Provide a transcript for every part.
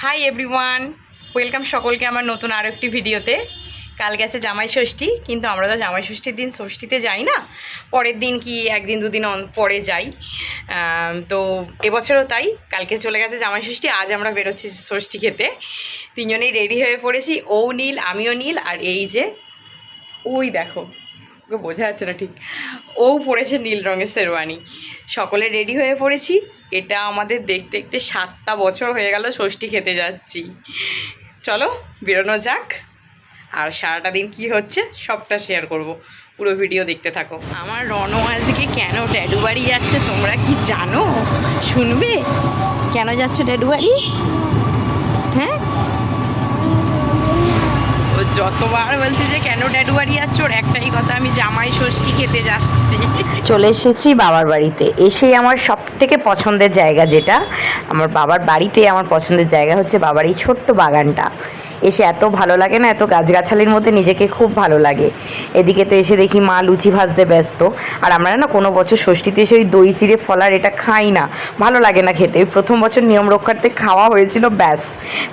Hi everyone, welcome সকলকে আমার নতুন আরও একটি ভিডিওতে। কাল গেছে জামাই ষষ্ঠী, কিন্তু আমরা তো জামাই ষষ্ঠীর দিন ষষ্ঠীতে যাই না, পরের দিন কি একদিন দুদিন পরে যাই। তো এবছরও তাই, কালকে চলে গেছে জামাই ষষ্ঠী, আজ আমরা বেরোচ্ছি ষষ্ঠী খেতে। তিনজনেই রেডি হয়ে পড়েছি, ও নীল, আমিও নীল, আর এই যে ওই দেখো, ওকে বোঝা যাচ্ছে না ঠিক, ও পড়েছে নীল রঙের শেরওয়ানি। সকলে রেডি হয়ে পড়েছি। এটা আমাদের দেখতে দেখতে 7টা বছর হয়ে গেল ষষ্ঠী খেতে যাচ্ছি। চলো বেরোনো যাক, আর সারাটা দিন কি হচ্ছে সবটা শেয়ার করব, পুরো ভিডিও দেখতে থাকো। আমার রনও আজকে কেন ড্যাডু বাড়ি যাচ্ছে তোমরা কি জানো? শুনবে কেন যাচ্ছ ড্যাডু বাড়ি? হ্যাঁ, ও যতবার বলছে যে কেন ড্যাডু বাড়ি যাচ্ছ, ওর একটাই কথা, আমি জামাই ষষ্ঠী খেতে যাচ্ছি। চলে এসেছি বাবার বাড়িতে। এসে আমার সব থেকে পছন্দের জায়গা, যেটা আমার বাবার বাড়িতে আমার পছন্দের জায়গা হচ্ছে বাবার এই ছোট্ট বাগানটা। এসে এত ভালো লাগে না, এত গাছগাছালির মধ্যে নিজেকে খুব ভালো লাগে। এদিকে তো এসে দেখি মা লুচি ভাজতে ব্যস্ত, আর আমরা না কোনো বছর ষষ্ঠীতে এসে ওই দই চিড়ে ফলার এটা খাই না, ভালো লাগে না খেতে। ওই প্রথম বছর নিয়ম রক্ষার্থে খাওয়া হয়েছিল ব্যাস,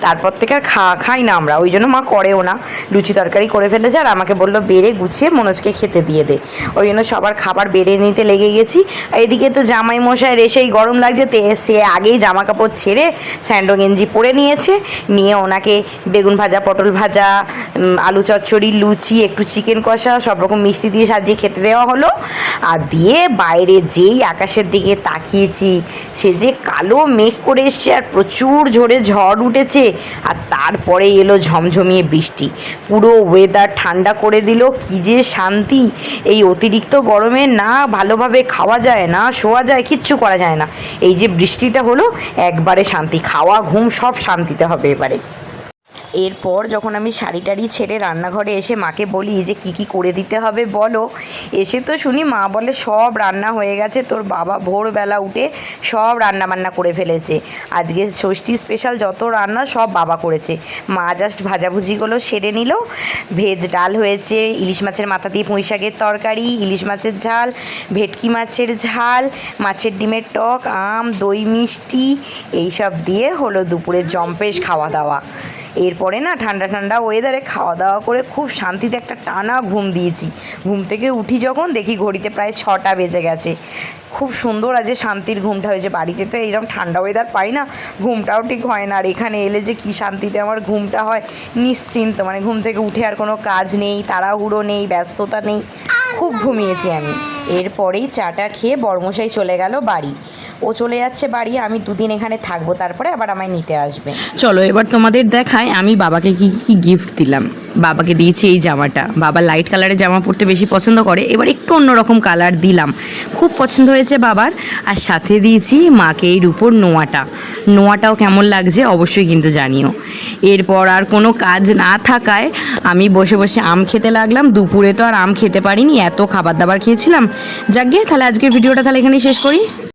তারপর থেকে আর খাই না আমরা, ওই জন্য মা করেও না। লুচি তরকারি করে ফেলেছে, আর আমাকে বললো বেড়ে গুছিয়ে মনোজকে খেতে দিয়ে দে, ওই জন্য সবার খাবার বেড়ে নিতে লেগে গেছি। এদিকে তো জামাই মশাইয়ের এসেই গরম লাগছে, সে আগেই জামা কাপড় ছেড়ে স্যান্ডো গেঞ্জি পরে নিয়ে ওনাকে বেগুন ভাজা, পটল ভাজা, আলু চচ্চড়ি, লুচি, একটু চিকেন কষা, সব রকম মিষ্টি দিয়ে সাজিয়ে খেতে দেওয়া হলো। আর দিয়ে বাইরে যেই আকাশের দিকে তাকিয়েছি, সে যে কালো মেঘ করে এসছে, আর প্রচুর জোরে ঝড় উঠেছে, আর তারপরে এলো ঝমঝমিয়ে বৃষ্টি, পুরো ওয়েদার ঠান্ডা করে দিল। কী যে শান্তি! এই অতিরিক্ত গরমে না ভালোভাবে খাওয়া যায়, না শোয়া যায়, কিচ্ছু করা যায় না। এই যে বৃষ্টিটা হলো, একবারে শান্তি, খাওয়া ঘুম সব শান্তিতে হবে এবারে। এরপর যখন আমি শাড়ি টাড়ি ছেড়ে রান্নাঘরে এসে মাকে বলি যে কি কি করে দিতে হবে বলো, এসে তো শুনি মা বলে সব রান্না হয়ে গেছে, তোর বাবা ভোরবেলা উঠে সব রান্না বান্না করে ফেলেছে। আজকে ষষ্ঠী স্পেশাল যত রান্না সব বাবা করেছে, মা জাস্ট ভাজাভুজিগুলো সেরে নিল। ভেজ ডাল হয়েছে, ইলিশ মাছের মাথা দিয়ে পুঁই শাকের তরকারি, ইলিশ মাছের ঝাল, ভেটকি মাছের ঝাল, মাছের ডিমের টক, আম, দই, মিষ্টি, এইসব দিয়ে হলো দুপুরের জম্পেশ খাওয়া দাওয়া। এরপরে না ঠান্ডা ঠান্ডা ওয়েদারে খাওয়া দাওয়া করে খুব শান্তিতে একটা টানা ঘুম দিয়েছি। ঘুম থেকে উঠি যখন দেখি ঘড়িতে প্রায় 6টা বেজে গেছে। খুব সুন্দর আজ শান্তির ঘুমটা হয়েছে। বাড়িতে তো এইরকম ঠান্ডা ওয়েদার পাই না, ঘুমটাও ঠিক হয় না, আর এখানে এলে যে কী শান্তিতে আমার ঘুমটা হয়, নিশ্চিন্ত, মানে ঘুম থেকে উঠে আর কোনো কাজ নেই, তাড়াহুড়ো নেই, ব্যস্ততা নেই, খুব ঘুমিয়েছি আমি। এরপরেই চাটা খেয়ে বর্মশাই চলে গেল বাড়ি। ও চলে যাচ্ছে বাড়ি, আমি দুদিন এখানে থাকবো, তারপরে আবার আমায় নিতে আসবে। চলো এবার তোমাদের দেখায় আমি বাবাকে কি কি গিফট দিলাম। বাবাকে দিয়েছি এই জামাটা, বাবা লাইট কালারের জামা পরতে বেশি পছন্দ করে, এবার একটু অন্যরকম কালার দিলাম, খুব পছন্দ হয়েছে বাবার। আর সাথে দিয়েছি মাকে এই রূপোর নোয়াটাও কেমন লাগছে অবশ্যই কিন্তু জানিও। এরপর আর কোনো কাজ না থাকায় আমি বসে বসে আম খেতে লাগলাম। দুপুরে তো আর আম খেতে পারিনি, এত খাবার দাবার খেয়েছিলাম। যাক গে, তাহলে আজকের ভিডিওটা তাহলে এখানেই শেষ করি।